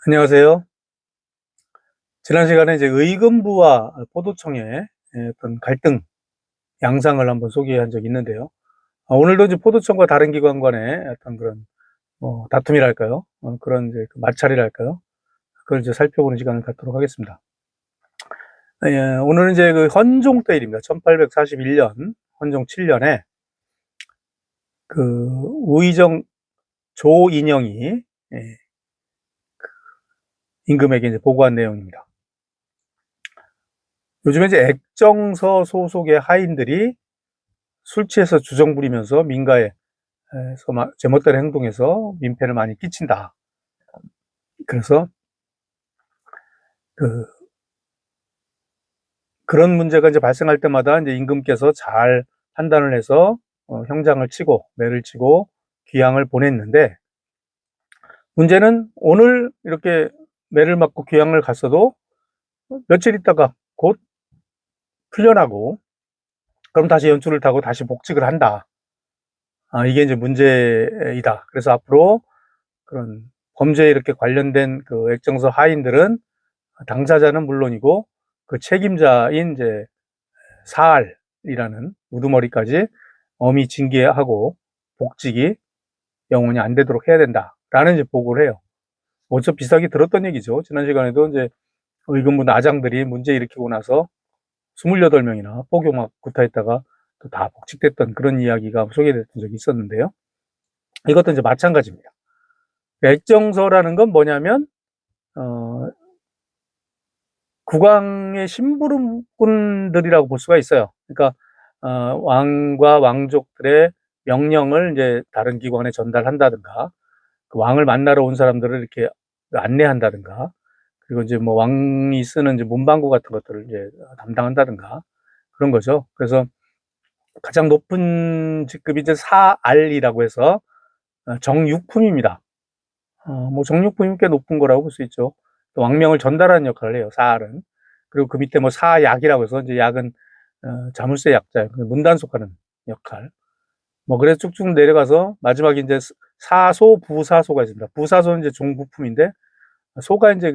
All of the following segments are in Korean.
안녕하세요. 지난 시간에 이제 의금부와 포도청의 어떤 갈등 양상을 한번 소개한 적이 있는데요. 오늘도 이제 포도청과 다른 기관 간의 어떤 그런 다툼이랄까요? 그런 이제 그 마찰이랄까요? 그걸 이제 살펴보는 시간을 갖도록 하겠습니다. 오늘은 이제 그 헌종 때일입니다. 1841년, 헌종 7년에 그 우의정 조인영이 임금에게 이제 보고한 내용입니다. 요즘에 이제 액정서 소속의 하인들이 술 취해서 주정 부리면서 민가에 제멋대로 행동해서 민폐를 많이 끼친다. 그래서 그런 문제가 이제 발생할 때마다 이제 임금께서 잘 판단을 해서 형장을 치고 매를 치고 귀양을 보냈는데, 문제는 오늘 이렇게 매를 맞고 귀양을 갔어도 며칠 있다가 곧 풀려나고 그럼 다시 연출을 타고 다시 복직을 한다. 이게 이제 문제이다. 그래서 앞으로 그런 범죄에 이렇게 관련된 그 액정서 하인들은 당사자는 물론이고 그 책임자인 이제 사알이라는 우두머리까지 엄히 징계하고 복직이 영원히 안 되도록 해야 된다라는 이제 보고를 해요. 어차피 비슷하게 들었던 얘기죠. 지난 시간에도 이제 의금부 나장들이 문제 일으키고 나서 28명이나 포교막 구타했다가 또 다 복직됐던 그런 이야기가 소개됐던 적이 있었는데요. 이것도 이제 마찬가지입니다. 액정서라는 건 뭐냐면 국왕의 심부름꾼들이라고 볼 수가 있어요. 그러니까 왕과 왕족들의 명령을 이제 다른 기관에 전달한다든가, 그 왕을 만나러 온 사람들을 이렇게 안내한다든가, 그리고 이제 뭐 왕이 쓰는 이제 문방구 같은 것들을 이제 담당한다든가 그런 거죠. 그래서 가장 높은 직급이 이제 사알이라고 해서 정육품입니다. 뭐 정육품이 꽤 높은 거라고 볼 수 있죠. 또 왕명을 전달하는 역할을 해요, 사알은. 그리고 그 밑에 뭐 사약이라고 해서 이제 약은 자물쇠 약자, 문단속하는 역할. 뭐 그래서 쭉쭉 내려가서 마지막에 이제 사소, 부사소가 있습니다. 부사소는 이제 종부품인데 소가 이제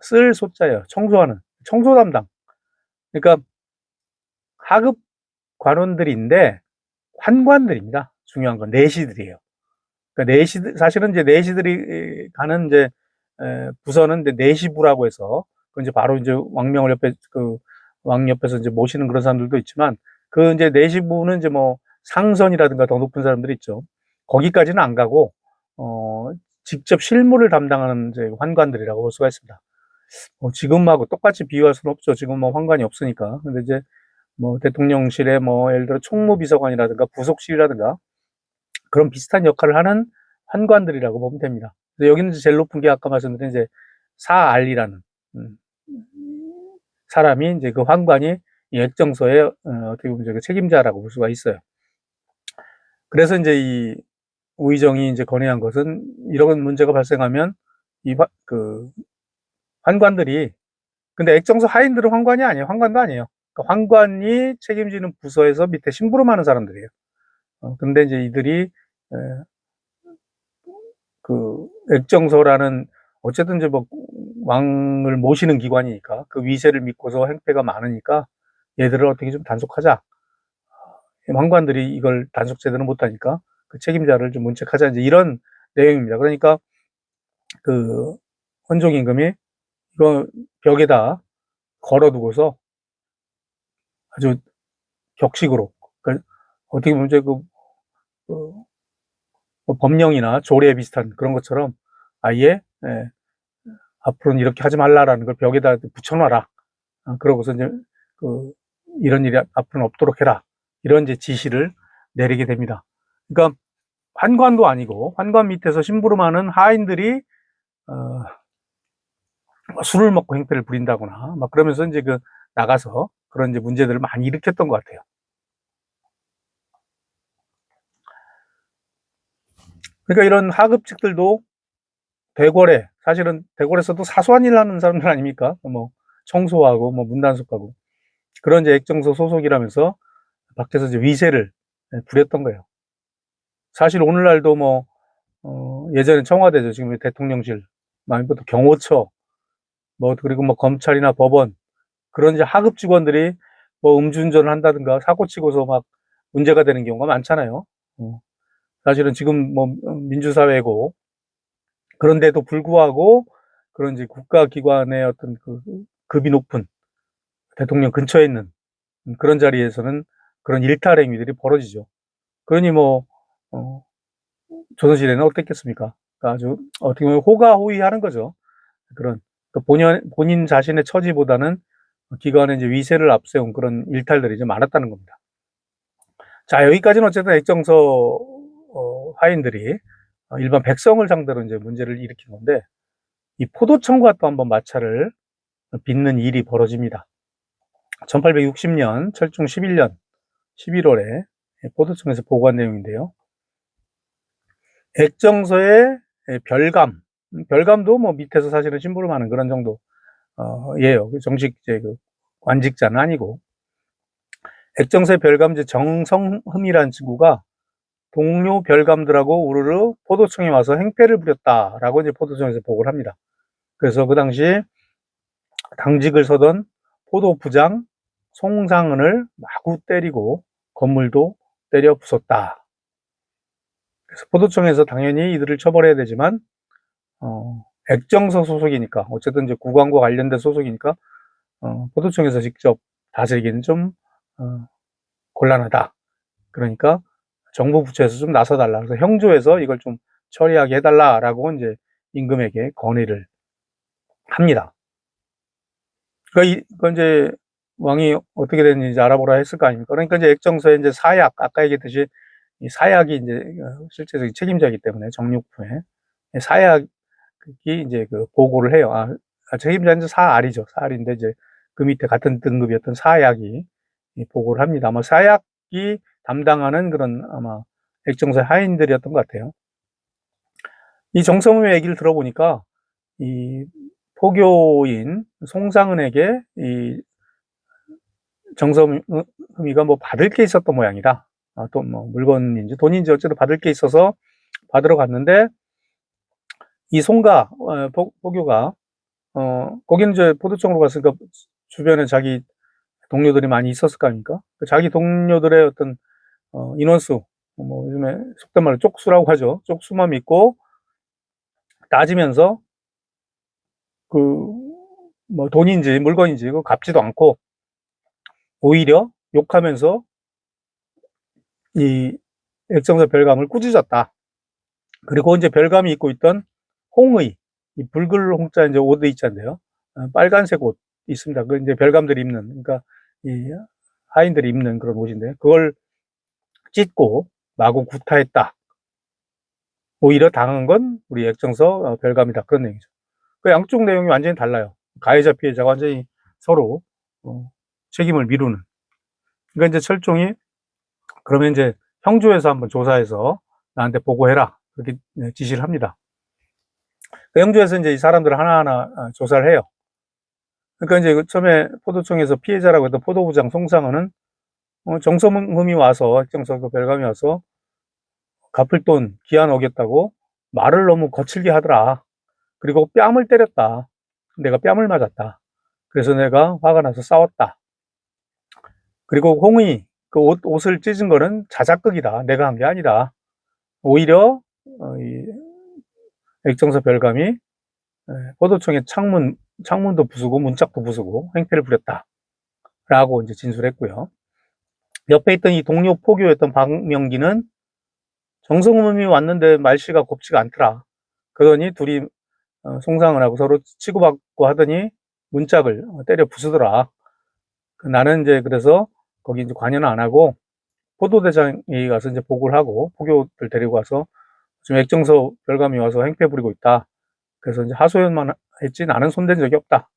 쓸 소자예요. 청소하는 청소 담당. 그러니까 하급 관원들인데 환관들입니다. 중요한 건 내시들이에요. 그러니까 내시들, 사실은 이제 내시들이 가는 이제 부서는 이제 내시부라고 해서 그 이제 바로 이제 왕명을 옆에 왕 옆에서 이제 모시는 그런 사람들도 있지만, 그 이제 내시부는 이제 뭐 상선이라든가 더 높은 사람들이 있죠. 거기까지는 안 가고 직접 실무를 담당하는 이제 환관들이라고 볼 수가 있습니다. 지금하고 똑같이 비교할 수는 없죠. 지금 뭐 환관이 없으니까. 근데 이제 뭐 대통령실에 뭐 예를 들어 총무비서관이라든가 부속실이라든가 그런 비슷한 역할을 하는 환관들이라고 보면 됩니다. 여기는 제일 높은 게 아까 말씀드린 이제 사알리라는 사람이 이제 그 환관이 이 액정서의 어떻게 보면 책임자라고 볼 수가 있어요. 그래서 이제 이 우의정이 이제 건의한 것은, 이런 문제가 발생하면 그 환관들이, 근데 액정서 하인들은 환관이 아니에요. 환관도 아니에요. 그러니까 환관이 책임지는 부서에서 밑에 심부름하는 사람들이에요. 근데 이제 이들이 그 액정서라는, 어쨌든 이제 뭐 왕을 모시는 기관이니까 그 위세를 믿고서 행패가 많으니까 얘들을 어떻게 좀 단속하자. 왕관들이 이걸 단속 제대로 못하니까 그 책임자를 좀 문책하자, 이제 이런 내용입니다. 그러니까 그 헌종 임금이 이거 벽에다 걸어두고서 아주 격식으로, 그러니까 어떻게 보면 이제 뭐 법령이나 조례 비슷한 그런 것처럼 아예 앞으로는 이렇게 하지 말라라는 걸 벽에다 붙여놔라. 그러고서 이제 이런 일이 앞으로는 없도록 해라. 이런 이제 지시를 내리게 됩니다. 그러니까 환관도 아니고 환관 밑에서 심부름하는 하인들이 술을 먹고 행패를 부린다거나 막 그러면서 이제 나가서 그런 이제 문제들을 많이 일으켰던 것 같아요. 그러니까 이런 하급직들도 대궐에, 사실은 대궐에서도 사소한 일 하는 사람들 아닙니까? 뭐 청소하고 뭐 문단속하고 그런 이제 액정서 소속이라면서 밖에서 이제 위세를 부렸던 거예요. 사실 오늘날도 뭐 예전에 청와대죠. 지금 대통령실 아니면 또 경호처, 뭐, 그리고 뭐 검찰이나 법원, 그런 이제 하급 직원들이 뭐 음주운전을 한다든가 사고 치고서 막 문제가 되는 경우가 많잖아요. 사실은 지금 뭐 민주사회고, 그런데도 불구하고 그런 이제 국가기관의 어떤 그 급이 높은 대통령 근처에 있는 그런 자리에서는 그런 일탈 행위들이 벌어지죠. 그러니 뭐, 어, 조선시대는 어땠겠습니까? 그러니까 아주 어떻게 보면 호가호위하는 거죠. 그런 그 본인 자신의 처지보다는 기관의 이제 위세를 앞세운 그런 일탈들이 좀 많았다는 겁니다. 자, 여기까지는 어쨌든 액정서 하인들이 일반 백성을 상대로 이제 문제를 일으킨 건데, 이 포도청과 또 한번 마찰을 빚는 일이 벌어집니다. 1860년 철중 11년 11월에 포도청에서 보고한 내용인데요. 액정서의 별감, 별감도 뭐 밑에서 사실은 심부름하는 그런 정도 예요. 정식 이제 그 관직자는 아니고, 액정서의 별감제 정성흠이라는 친구가 동료 별감들하고 우르르 포도청에 와서 행패를 부렸다라고 이제 포도청에서 보고를 합니다. 그래서 그 당시 당직을 서던 포도부장 송상은을 마구 때리고 건물도 때려 부쉈다. 그래서 포도청에서 당연히 이들을 처벌해야 되지만 액정서 소속이니까, 어쨌든 이제 국왕과 관련된 소속이니까 포도청에서 직접 다스리기는 좀 곤란하다. 그러니까 정부 부처에서 좀 나서달라. 그래서 형조에서 이걸 좀 처리하게 해달라라고 이제 임금에게 건의를 합니다. 그러니까 이제 왕이 어떻게 됐는지 알아보라 했을 거 아닙니까? 그러니까 이제 액정서에 이제 사약, 아까 얘기했듯이 이 사약이 이제 실제적인 책임자이기 때문에 정육부에 사약이 이제 그 보고를 해요. 책임자는 사알이죠. 사알인데 이제 그 밑에 같은 등급이었던 사약이 보고를 합니다. 아마 사약이 담당하는 그런 아마 액정서의 하인들이었던 것 같아요. 이 정성음의 얘기를 들어보니까 이 포교인 송상은에게 이 정성흠이가 뭐 받을 게 있었던 모양이다. 또 뭐 물건인지 돈인지 어쨌든 받을 게 있어서 받으러 갔는데, 이 송가 포교가 거기는 이제 포도청으로 갔으니까 주변에 자기 동료들이 많이 있었을 거 아닙니까? 자기 동료들의 어떤 인원수, 뭐 요즘에 속된 말로 쪽수라고 하죠. 쪽수만 믿고 따지면서 그 뭐 돈인지 물건인지 그거 갚지도 않고 오히려 욕하면서 이 액정서 별감을 꾸짖었다. 그리고 이제 별감이 입고 있던 홍의, 이 붉은 홍자 이제 옷 있잖아요. 빨간색 옷 있습니다. 그 이제 별감들이 입는, 그러니까 이 하인들이 입는 그런 옷인데, 그걸 찢고 마구 구타했다. 오히려 당한 건 우리 액정서 별감이다. 그런 내용이죠. 그 양쪽 내용이 완전히 달라요. 가해자 피해자가 완전히 서로 책임을 미루는. 그러니까 이제 철종이 그러면 이제 형조에서 한번 조사해서 나한테 보고해라. 그렇게 지시를 합니다. 그 형조에서 이제 이 사람들을 하나하나 조사를 해요. 그러니까 이제 처음에 포도청에서 피해자라고 했던 포도부장 송상은은 정성흠이 와서, 액정서 그 별감이 와서 갚을 돈 기한 어겼다고 말을 너무 거칠게 하더라. 그리고 뺨을 때렸다. 내가 뺨을 맞았다. 그래서 내가 화가 나서 싸웠다. 그리고 홍의 그 옷을 찢은 거는 자작극이다. 내가 한 게 아니다. 오히려 이 액정서 별감이 포도청의 창문도 부수고 문짝도 부수고 행패를 부렸다. 라고 이제 진술했고요. 옆에 있던 이 동료 포교였던 박명기는 정성음이 왔는데 말씨가 곱지가 않더라. 그러더니 둘이 송상을 하고 서로 치고받고 하더니 문짝을 때려 부수더라. 나는 이제 그래서 거기 이제 관여는 안 하고 포도대장에 가서 이제 보고를 하고 포교들 데리고 와서 지금 액정서 별감이 와서 행패 부리고 있다. 그래서 이제 하소연만 했지 나는 손댄 적이 없다.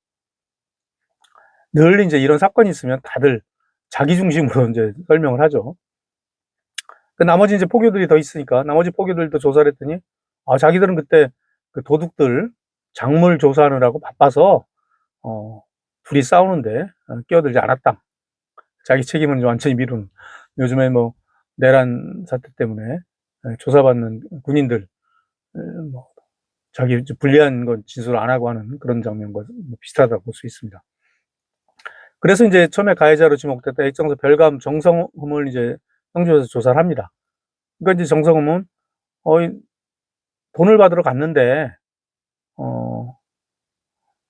늘 이제 이런 사건이 있으면 다들 자기 중심으로 이제 설명을 하죠. 그 나머지 이제 포교들이 더 있으니까 나머지 포교들도 조사를 했더니 자기들은 그때 그 도둑들 작물 조사하느라고 바빠서 둘이 싸우는데 끼어들지 않았다. 자기 책임은 완전히 미룬. 요즘에 뭐 내란 사태 때문에 조사받는 군인들 뭐 자기 불리한 건 진술 안 하고 하는 그런 장면과 비슷하다고 볼 수 있습니다. 그래서 이제 처음에 가해자로 지목됐다 액정서 별감 정성흠을 이제 형조에서 조사를 합니다. 그러니까 이제 정성흠은 돈을 받으러 갔는데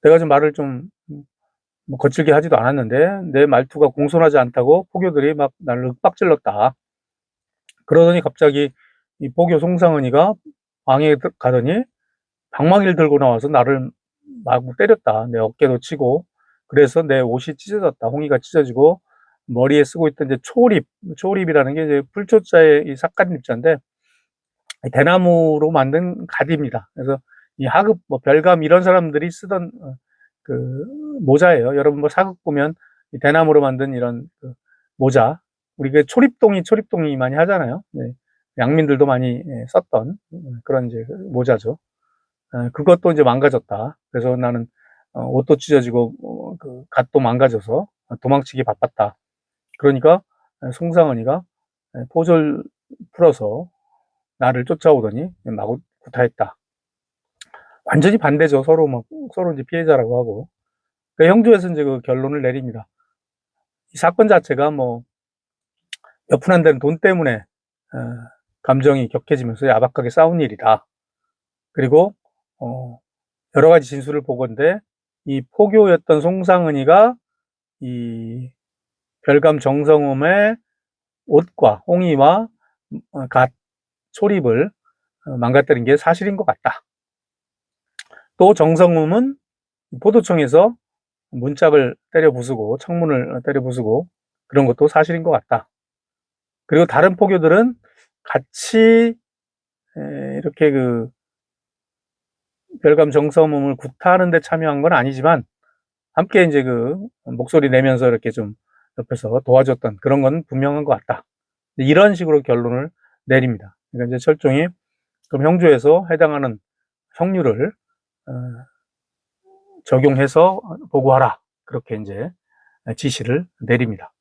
내가 좀 말을 좀 뭐 거칠게 하지도 않았는데 내 말투가 공손하지 않다고 포교들이 막 나를 윽박질렀다. 그러더니 갑자기 이 포교 송상은이가 방에 가더니 방망이를 들고 나와서 나를 마구 때렸다. 내 어깨도 치고 그래서 내 옷이 찢어졌다. 홍이가 찢어지고 머리에 쓰고 있던 이제 초립이라는 게 이제 풀초자의 이 삿갓잎자인데 대나무로 만든 가디입니다. 그래서 이 하급, 뭐 별감 이런 사람들이 쓰던 그 모자예요. 여러분 뭐 사극 보면 이 대나무로 만든 이런 그 모자, 우리 그 초립동이 많이 하잖아요. 네. 양민들도 많이 썼던 그런 이제 모자죠. 그것도 이제 망가졌다. 그래서 나는 옷도 찢어지고 그 갓도 망가져서 도망치기 바빴다. 그러니까 송상은이가 포졸 풀어서 나를 쫓아오더니 마구 구타했다. 완전히 반대죠. 서로 이제 피해자라고 하고. 그 형조에서 이제 그 결론을 내립니다. 이 사건 자체가 뭐 몇 푼 안 되는 돈 때문에 감정이 격해지면서 야박하게 싸운 일이다. 그리고 여러 가지 진술을 보건대 이 포교였던 송상은이가 이 별감 정성음의 옷과 홍이와 갓 초립을 망가뜨린 게 사실인 것 같다. 또 정성음은 포도청에서 문짝을 때려 부수고 창문을 때려 부수고 그런 것도 사실인 것 같다. 그리고 다른 포교들은 같이 이렇게 그 별감 정성음을 구타하는 데 참여한 건 아니지만 함께 이제 그 목소리 내면서 이렇게 좀 옆에서 도와줬던 그런 건 분명한 것 같다. 이런 식으로 결론을 내립니다. 그러니까 이제 철종이 그럼 형조에서 해당하는 형률을 적용해서 보고하라. 그렇게 이제 지시를 내립니다.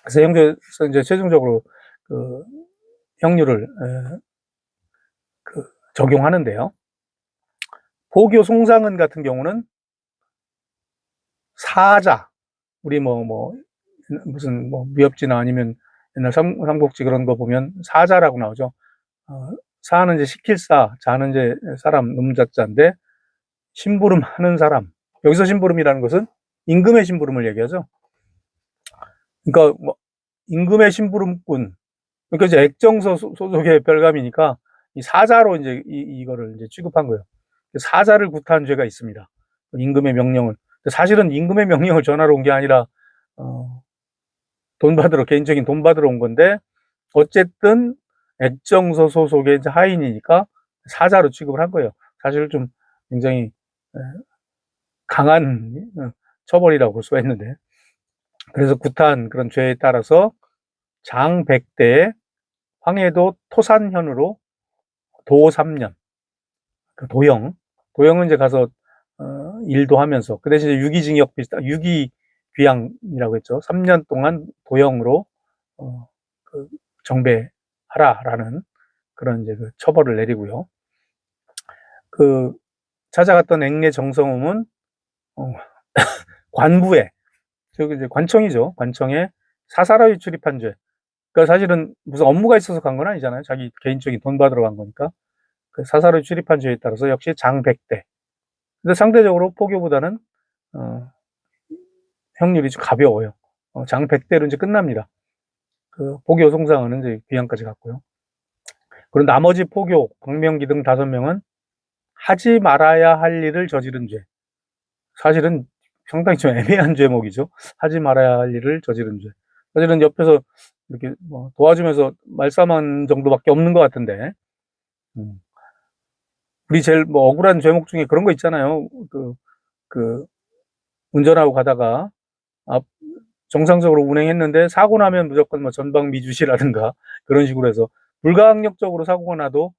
그래서 형조에서 이제 최종적으로 그 형률을 그 적용하는데요. 포교 송상은 같은 경우는 사자, 우리 무슨 미업지나 아니면 옛날 삼국지 그런 거 보면 사자라고 나오죠. 사는 이제 시킬사, 자는 이제 사람, 놈자자인데 심부름 하는 사람. 여기서 심부름이라는 것은 임금의 심부름을 얘기하죠. 그러니까 뭐 임금의 심부름꾼. 그러니까 이제 액정서 소속의 별감이니까 이 사자로 이제 이거를 이제 취급한 거예요. 사자를 구타한 죄가 있습니다. 임금의 명령을. 사실은 임금의 명령을 전하러 온 게 아니라 개인적인 돈 받으러 온 건데 어쨌든 액정서 소속의 하인이니까 사자로 취급을 한 거예요. 사실 좀 굉장히 강한 처벌이라고 볼 수가 있는데 그래서 구타한 그런 죄에 따라서 장백대의 황해도 토산현으로 도 3년 그 도형은 이제 가서 일도 하면서 그 대신에 유기징역 비슷한 유기귀양이라고 했죠. 3년 동안 도형으로 그 정배하라라는 그런 이제 그 처벌을 내리고요. 그 찾아갔던 앵내 정성음은 관부에 저기 이제 관청이죠. 관청에 사사로이 출입한 죄. 그러니까 사실은 무슨 업무가 있어서 간 건 아니잖아요. 자기 개인적인 돈 받으러 간 거니까. 그 사사로이 출입한 죄에 따라서 역시 장백대. 근데 상대적으로 포교보다는 형률이 좀 가벼워요. 장백대로 이제 끝납니다. 그 포교 송상은 이제 귀양까지 갔고요. 그리고 나머지 포교, 광명기 등 5명은 하지 말아야 할 일을 저지른 죄. 사실은 상당히 좀 애매한 죄목이죠. 하지 말아야 할 일을 저지른 죄. 사실은 옆에서 이렇게 도와주면서 말싸움한 정도밖에 없는 것 같은데, 우리 제일 억울한 죄목 중에 그런 거 있잖아요. 운전하고 가다가 정상적으로 운행했는데 사고 나면 무조건 전방 미주시라든가 그런 식으로 해서 불가항력적으로 사고가 나도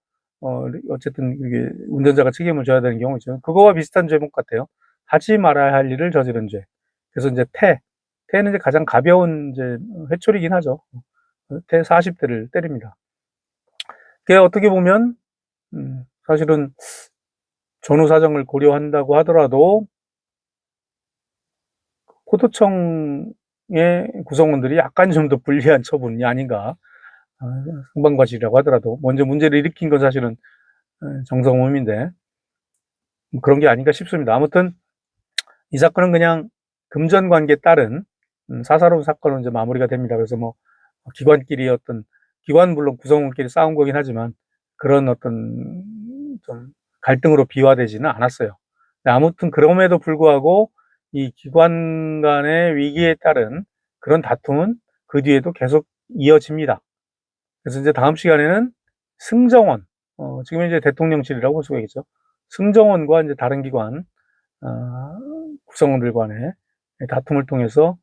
어쨌든 이게 운전자가 책임을 져야 되는 경우 있죠. 그거와 비슷한 죄목 같아요. 하지 말아야 할 일을 저지른 죄. 그래서 이제 태는 이제 가장 가벼운 이제 회초리긴 하죠. 태 40대를 때립니다. 그게 어떻게 보면 사실은 전후 사정을 고려한다고 하더라도 포도청의 구성원들이 약간 좀 더 불리한 처분이 아닌가. 상반과실이라고 하더라도 먼저 문제를 일으킨 건 사실은 정성호임인데 그런 게 아닌가 싶습니다. 아무튼 이 사건은 그냥 금전 관계에 따른 사사로운 사건으로 이제 마무리가 됩니다. 그래서 뭐 기관끼리 기관 물론 구성원끼리 싸운 거긴 하지만 그런 어떤 좀 갈등으로 비화되지는 않았어요. 아무튼 그럼에도 불구하고 이 기관 간의 위기에 따른 그런 다툼은 그 뒤에도 계속 이어집니다. 그래서 이제 다음 시간에는 승정원, 지금 이제 대통령실이라고 볼 수가 있겠죠. 승정원과 이제 다른 기관, 구성원들 간의 다툼을 통해서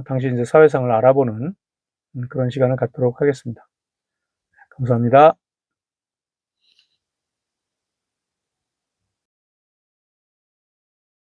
당시 이제 사회상을 알아보는 그런 시간을 갖도록 하겠습니다. 감사합니다.